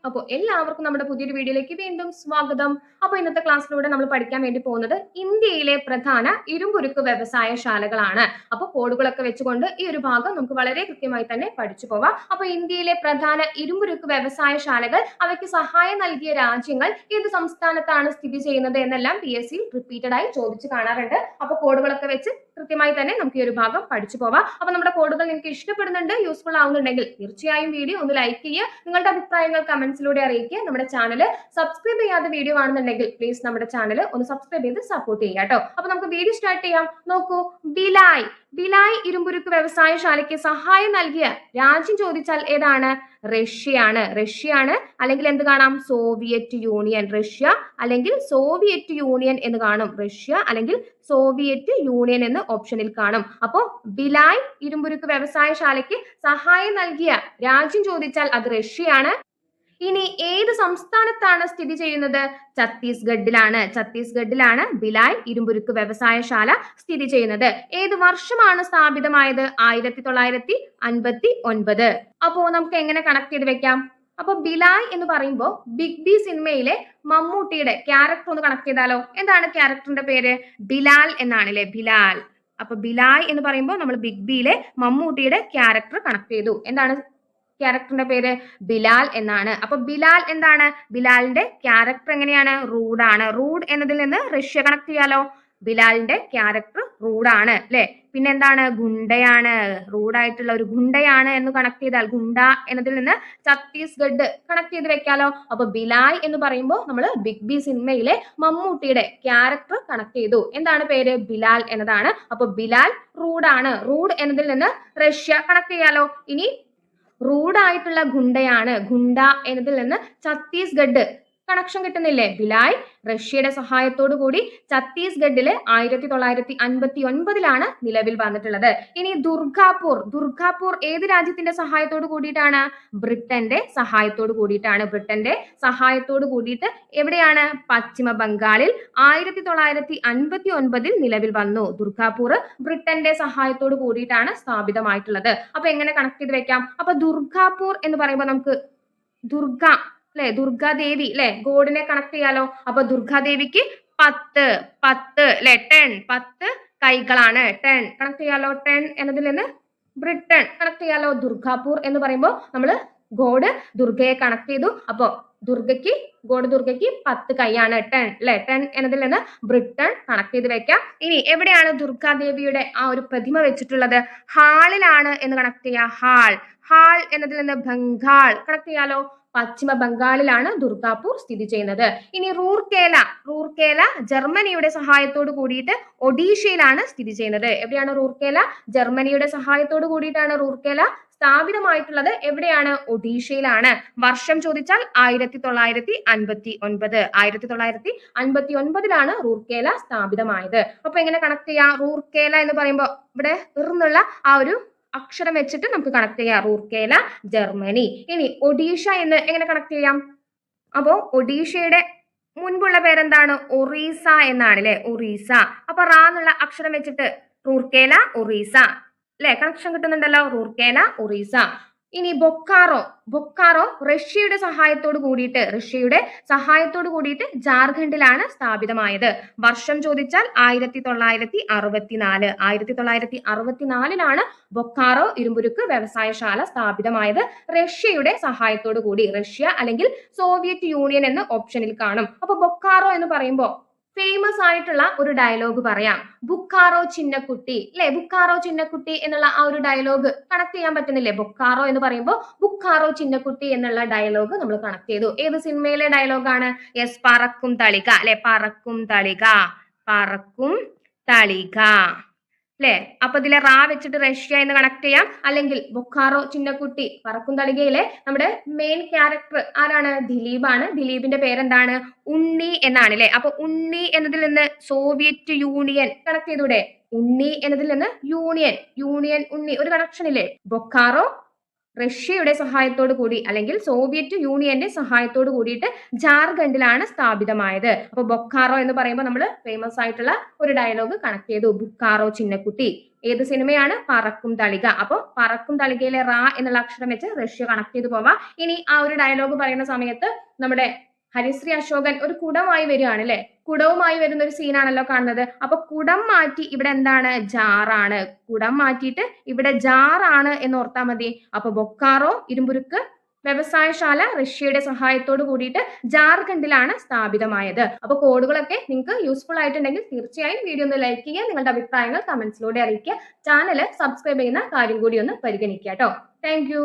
അപ്പോൾ എല്ലാവർക്കും നമ്മുടെ പുതിയൊരു വീഡിയോയിലേക്ക് വീണ്ടും സ്വാഗതം. അപ്പോൾ ഇന്നത്തെ ക്ലാസ്സിലൂടെ നമ്മൾ പഠിക്കാൻ വേണ്ടി പോകുന്നത് ഇന്ത്യയിലെ പ്രധാന ഇരുമ്പുരുക്ക് വ്യവസായശാലകളാണ്. അപ്പോൾ കോഡുകളൊക്കെ വെച്ചുകൊണ്ട് ഈ ഒരു ഭാഗം നമുക്ക് വളരെ കൃത്യമായി തന്നെ പഠിച്ചു പോവാം. അപ്പോൾ ഇന്ത്യയിലെ പ്രധാന ഇരുമ്പുരുക്ക് വ്യവസായശാലകൾ, അവയ്ക്ക് സഹായം നൽകിയ രാജ്യങ്ങൾ, ഏത് സംസ്ഥാനത്താണ് സ്ഥിതി ചെയ്യുന്നത് എന്നെല്ലാം PSC റിപ്പീറ്റഡ് ആയി ചോദിച്ചു കാണാറുണ്ട്. അപ്പോൾ കോഡുകളൊക്കെ വെച്ച് കൃത്യമായി തന്നെ നമുക്ക് ഈ ഒരു ഭാഗം പഠിച്ചു പോവാം. അപ്പോൾ നമ്മുടെ കോഡുകൾ നിങ്ങൾക്ക് ഇഷ്ടപ്പെടുന്നുണ്ട്, യൂസ്ഫുൾ ആവുന്നുണ്ടെങ്കിൽ തീർച്ചയായും വീഡിയോ ഒന്ന് ലൈക്ക് ചെയ്യുക, നിങ്ങളുടെ അഭിപ്രായങ്ങൾ കമന്റ്സിലൂടെ അറിയിക്കുക. നമ്മുടെ ചാനൽ സബ്സ്ക്രൈബ് ചെയ്യാത്ത വീഡിയോ ആണെന്നുണ്ടെങ്കിൽ പ്ലീസ് നമ്മുടെ ചാനൽ ഒന്ന് സബ്സ്ക്രൈബ് ചെയ്ത് സപ്പോർട്ട് ചെയ്യുക കേട്ടോ. അപ്പൊ നമുക്ക് വീഡിയോ സ്റ്റാർട്ട് ചെയ്യാം. നോക്കൂ, ഭിലായ് ഇരുമ്പുരുക്ക് വ്യവസായശാലയ്ക്ക് സഹായം നൽകിയ രാജ്യം ചോദിച്ചാൽ ഏതാണ്? റഷ്യയാണ്. അല്ലെങ്കിൽ എന്ത് കാണാം? Soviet union. റഷ്യ അല്ലെങ്കിൽ സോവിയറ്റ് യൂണിയൻ എന്ന് കാണും. റഷ്യ അല്ലെങ്കിൽ സോവിയറ്റ് യൂണിയൻ എന്ന് ഓപ്ഷനിൽ കാണും. അപ്പോ ഭിലായ് ഇരുമ്പുരുക്ക് വ്യവസായശാലയ്ക്ക് സഹായം നൽകിയ രാജ്യം ചോദിച്ചാൽ അത് റഷ്യയാണ്. ഇനി ഏത് സംസ്ഥാനത്താണ് സ്ഥിതി ചെയ്യുന്നത്? ഛത്തീസ്ഗഡിലാണ് ഭിലായ് ഇരുമ്പുരുക്ക് വ്യവസായശാല സ്ഥിതി ചെയ്യുന്നത്. ഏത് വർഷമാണ് സ്ഥാപിതമായത്? 1959. അപ്പോ നമുക്ക് എങ്ങനെ കണക്ട് ചെയ്ത് വെക്കാം? അപ്പൊ ഭിലായ് എന്ന് പറയുമ്പോൾ ബിഗ് ബി സിനിമയിലെ മമ്മൂട്ടിയുടെ ക്യാരക്ടർ ഒന്ന് കണക്ട് ചെയ്താലോ? എന്താണ് ക്യാരക്ടറിന്റെ പേര്? ബിലാൽ എന്നാണ് അല്ലെ? ബിലാൽ. അപ്പൊ ഭിലായ് എന്ന് പറയുമ്പോൾ നമ്മൾ ബിഗ് ബിയിലെ മമ്മൂട്ടിയുടെ ക്യാരക്ടർ കണക്ട് ചെയ്തു. എന്താണ് ക്യാരക്ടറിന്റെ പേര്? ബിലാൽ എന്നാണ്. അപ്പൊ ബിലാൽ എന്താണ്? ബിലാലിന്റെ ക്യാരക്ടർ എങ്ങനെയാണ്? റൂഡാണ്. റൂഡ് എന്നതിൽ നിന്ന് റഷ്യ കണക്ട് ചെയ്യാലോ. ബിലാലിന്റെ ക്യാരക്ടർ റൂഡാണ് അല്ലെ? പിന്നെ എന്താണ്? ഗുണ്ടയാണ്. റൂഡായിട്ടുള്ള ഒരു ഗുണ്ടയാണ് എന്ന് കണക്ട് ചെയ്താൽ ഗുണ്ട എന്നതിൽ നിന്ന് ഛത്തീസ്ഗഡ് കണക്ട് ചെയ്ത് വെക്കാലോ. അപ്പൊ ബിലായ് എന്ന് പറയുമ്പോൾ നമ്മൾ ബിഗ് ബി സിനിമയിലെ മമ്മൂട്ടിയുടെ ക്യാരക്ടർ കണക്ട് ചെയ്തു. എന്താണ് പേര്? ബിലാൽ എന്നതാണ്. അപ്പൊ ബിലാൽ റൂഡാണ്. റൂഡ് എന്നതിൽ നിന്ന് റഷ്യ കണക്ട് ചെയ്യാലോ. ഇനി റൂഡായിട്ടുള്ള ഗുണ്ടയാണ്. ഗുണ്ട എന്നതിൽ നിന്ന് ഛത്തീസ്ഗഡ് കണക്ഷൻ കിട്ടുന്നില്ലേ? ഭിലായ് റഷ്യയുടെ സഹായത്തോടു കൂടി ഛത്തീസ്ഗഡില് 1959 നിലവിൽ വന്നിട്ടുള്ളത്. ഇനി ദുർഗാപൂർ ഏത് രാജ്യത്തിന്റെ സഹായത്തോടു കൂടിയിട്ടാണ്? ബ്രിട്ടന്റെ സഹായത്തോടു കൂടിയിട്ടാണ്. ബ്രിട്ടന്റെ സഹായത്തോടു കൂടിയിട്ട് എവിടെയാണ്? പശ്ചിമ ബംഗാളിൽ 1959 നിലവിൽ വന്നു. ദുർഗാപൂർ ബ്രിട്ടന്റെ സഹായത്തോടു കൂടിയിട്ടാണ് സ്ഥാപിതമായിട്ടുള്ളത്. അപ്പൊ എങ്ങനെ കണക്ട് ചെയ്ത് വെക്കാം? അപ്പൊ ദുർഗാപൂർ എന്ന് പറയുമ്പോൾ നമുക്ക് ദുർഗ അല്ലെ, ദുർഗാദേവി അല്ലെ, ഗോഡിനെ കണക്ട് ചെയ്യാലോ. അപ്പൊ ദുർഗാദേവിക്ക് 10 അല്ലെ, 10 കൈകളാണ്. 10 കണക്ട് ചെയ്യാലോ. 10 എന്നതിൽ നിന്ന് ബ്രിട്ടൻ കണക്ട് ചെയ്യാലോ. ദുർഗാപൂർ എന്ന് പറയുമ്പോൾ നമ്മൾ ഗോഡ് ദുർഗയെ കണക്ട് ചെയ്തു. അപ്പൊ ഗോഡ് ദുർഗയ്ക്ക് 10 കൈയാണ്. 10 അല്ലെ, 10 എന്നതിൽ നിന്ന് ബ്രിട്ടൻ കണക്ട് ചെയ്ത് വെക്കാം. ഇനി എവിടെയാണ് ദുർഗാദേവിയുടെ ആ ഒരു പ്രതിമ വെച്ചിട്ടുള്ളത്? ഹാളിലാണ് എന്ന് കണക്ട് ചെയ്യാം. ഹാൾ എന്നതിൽ നിന്ന് ബംഗാൾ കണക്ട് ചെയ്യാലോ. പശ്ചിമ ബംഗാളിലാണ് ദുർഗാപൂർ സ്ഥിതി ചെയ്യുന്നത്. ഇനി റൂർക്കേല ജർമ്മനിയുടെ സഹായത്തോട് കൂടിയിട്ട് ഒഡീഷയിലാണ് സ്ഥിതി ചെയ്യുന്നത്. എവിടെയാണ് റൂർക്കേല? ജർമ്മനിയുടെ സഹായത്തോട് കൂടിയിട്ടാണ് റൂർക്കേല സ്ഥാപിതമായിട്ടുള്ളത്. എവിടെയാണ്? ഒഡീഷയിലാണ്. വർഷം ചോദിച്ചാൽ 1959. 1959 റൂർക്കേല സ്ഥാപിതമായത്. അപ്പൊ എങ്ങനെ കണക്ട് ചെയ്യാം? റൂർക്കേല എന്ന് പറയുമ്പോൾ ഇവിടെ ഇറുന്നുള്ള ആ ഒരു അക്ഷരം വെച്ചിട്ട് നമുക്ക് കണക്ട് ചെയ്യാം. റൂർക്കേല ജർമ്മനി. ഇനി ഒഡീഷ എന്ന് എങ്ങനെ കണക്ട് ചെയ്യാം? അപ്പോ ഒഡീഷയുടെ മുൻപുള്ള പേരെന്താണ്? ഒറീസ എന്നാണ് അല്ലെ? ഒറീസ. അപ്പൊ റാ എന്നുള്ള അക്ഷരം വെച്ചിട്ട് റൂർക്കേല ഒറീസ അല്ലെ? കണക്ഷൻ കിട്ടുന്നുണ്ടല്ലോ. റൂർക്കേല ഒറീസ. ഇനി ബൊക്കാറോ റഷ്യയുടെ സഹായത്തോട് കൂടിയിട്ട് ജാർഖണ്ഡിലാണ് സ്ഥാപിതമായത്. വർഷം ചോദിച്ചാൽ 1964. 1964 ബൊക്കാറോ ഇരുമ്പുരുക്ക് വ്യവസായശാല സ്ഥാപിതമായത്. റഷ്യയുടെ സഹായത്തോടു കൂടി. റഷ്യ അല്ലെങ്കിൽ സോവിയറ്റ് യൂണിയൻ എന്ന് ഓപ്ഷനിൽ കാണും. അപ്പൊ ബൊക്കാറോ എന്ന് പറയുമ്പോൾ ഫേമസ് ആയിട്ടുള്ള ഒരു ഡയലോഗ് പറയാം. ബുക്കാറോ ചിന്നക്കുട്ടി അല്ലെ? ബുക്കാറോ ചിന്നക്കുട്ടി എന്നുള്ള ആ ഒരു ഡയലോഗ് കണക്ട് ചെയ്യാൻ പറ്റുന്നില്ലേ? ബൊക്കാറോ എന്ന് പറയുമ്പോൾ ബുക്കാറോ ചിന്നക്കുട്ടി എന്നുള്ള ഡയലോഗ് നമ്മൾ കണക്ട് ചെയ്തു. ഏത് സിനിമയിലെ ഡയലോഗാണ്? യെസ്, പറക്കും തളിക അല്ലെ? പറക്കും തളിക അല്ലെ? അപ്പൊ ഇതിലെ റാ വെച്ചിട്ട് റഷ്യ എന്ന് കണക്ട് ചെയ്യാം. അല്ലെങ്കിൽ ബൊക്കാറോ ചിന്നക്കുട്ടി പറക്കും തളികയിലെ നമ്മുടെ മെയിൻ ക്യാരക്ടർ ആരാണ്? ദിലീപാണ്. ദിലീപിന്റെ പേരെന്താണ്? ഉണ്ണി എന്നാണ് അല്ലെ? അപ്പൊ ഉണ്ണി എന്നതിൽ നിന്ന് സോവിയറ്റ് യൂണിയൻ കണക്ട് ചെയ്തൂടെ? ഉണ്ണി എന്നതിൽ നിന്ന് യൂണിയൻ ഉണ്ണി ഒരു കണക്ഷൻ ഇല്ലേ? ബൊക്കാറോ റഷ്യയുടെ സഹായത്തോടു കൂടി അല്ലെങ്കിൽ സോവിയറ്റ് യൂണിയന്റെ സഹായത്തോടു കൂടിയിട്ട് ജാർഖണ്ഡിലാണ് സ്ഥാപിതമായത്. അപ്പൊ ബൊക്കാറോ എന്ന് പറയുമ്പോൾ നമ്മൾ ഫേമസ് ആയിട്ടുള്ള ഒരു ഡയലോഗ് കണക്ട് ചെയ്തു. ബുക്കാറോ ചിന്നക്കുട്ടി ഏത് സിനിമയാണ്? പറക്കും തളിക. അപ്പൊ പറക്കും തളികയിലെ റാ എന്നുള്ള അക്ഷരം വെച്ച് റഷ്യ കണക്ട് ചെയ്ത് പോവാം. ഇനി ആ ഒരു ഡയലോഗ് പറയുന്ന സമയത്ത് നമ്മുടെ ഹരിശ്രീ അശോകൻ ഒരു കുടമായി വരികയാണ് അല്ലെ, കുടവുമായി വരുന്ന ഒരു സീനാണല്ലോ കാണുന്നത്. അപ്പൊ കുടം മാറ്റി ഇവിടെ എന്താണ്? ജാറാണ്. കുടം മാറ്റിയിട്ട് ഇവിടെ ജാറാണ് എന്ന് ഓർത്താൽ മതി. അപ്പൊ ബൊക്കാറോ ഇരുമ്പുരുക്ക് വ്യവസായശാല റഷ്യയുടെ സഹായത്തോട് കൂടിയിട്ട് ജാർഖണ്ഡിലാണ് സ്ഥാപിതമായത്. അപ്പൊ കോഡുകളൊക്കെ നിങ്ങൾക്ക് യൂസ്ഫുൾ ആയിട്ടുണ്ടെങ്കിൽ തീർച്ചയായും വീഡിയോ ഒന്ന് ലൈക്ക് ചെയ്യുക, നിങ്ങളുടെ അഭിപ്രായങ്ങൾ കമന്റ്സിലൂടെ അറിയിക്കുക. ചാനൽ സബ്സ്ക്രൈബ് ചെയ്യുന്ന കാര്യം കൂടി ഒന്ന് പരിഗണിക്കുക കേട്ടോ. താങ്ക്